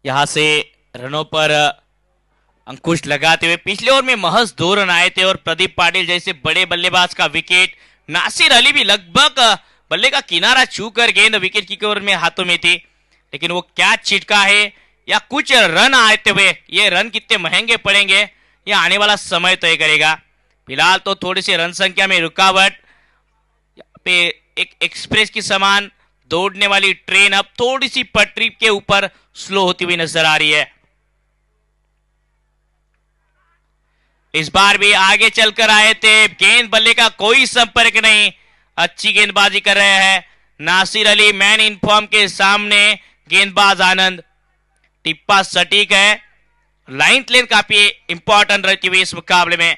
यहां से रनों पर अंकुश लगाते हुए पिछले ओवर में महज 2 रन आए थे और प्रदीप पाटिल जैसे बड़े बल्लेबाज का विकेट, नासिर अली भी लगभग बल्ले का किनारा छूकर गेंद विकेट कीपर में हाथों में थी, लेकिन वो क्या छिटका है या कुछ रन आते हुए, ये रन कितने महंगे पड़ेंगे ये आने वाला समय तय करेगा। फिलहाल तो थोड़ी सी रन संख्या में रुकावट, पे एक एक्सप्रेस की समान दौड़ने वाली ट्रेन अब थोड़ी सी पटरी के ऊपर स्लो होती हुई नजर आ रही है। इस बार भी आगे चलकर आए थे, गेंद बल्ले का कोई संपर्क नहीं, अच्छी गेंदबाजी कर रहे हैं Nasir Ali, man in form के सामने गेंदबाज आनंद, टिप्पा सटीक है, लाइन लेन काफी इंपॉर्टेंट रहती हुई इस मुकाबले में।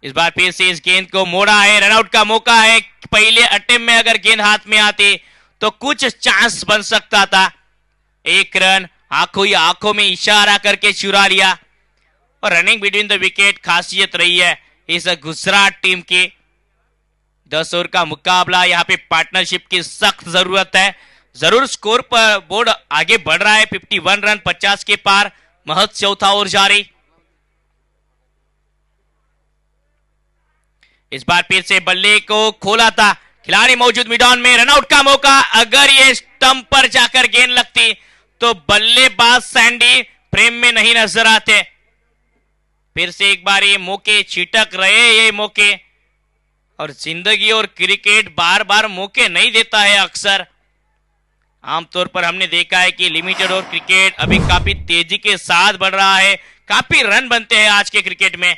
इस बार फिर से इस गेंद को मोड़ा है, रनआउट का मौका है, पहले अटेम्प्ट में अगर गेंद हाथ में आती तो कुछ चांस बन सकता था। 1 रन आंखों ही आंखों में इशारा करके चुरा लिया और रनिंग बिटवीन द विकेट खासियत रही है इस गुजरात टीम की। 10 ओवर का मुकाबला, यहाँ पे पार्टनरशिप की सख्त जरूरत है। जरूर स्कोर पर बोर्ड आगे बढ़ रहा है, 51 रन 50 के पार, महज चौथा ओवर जारी। इस बार फिर से बल्ले को खोला था, खिलाड़ी मौजूद मिडॉन में, रनआउट का मौका, अगर ये स्टंप पर जाकर गेंद लगती तो बल्लेबाज सैंडी फ्रेम में नहीं नजर आते। फिर से एक बार ये मौके छिटक रहे, ये मौके, और जिंदगी और क्रिकेट बार बार मौके नहीं देता है अक्सर। आमतौर पर हमने देखा है कि लिमिटेड और क्रिकेट अभी काफी तेजी के साथ बढ़ रहा है, काफी रन बनते हैं आज के क्रिकेट में।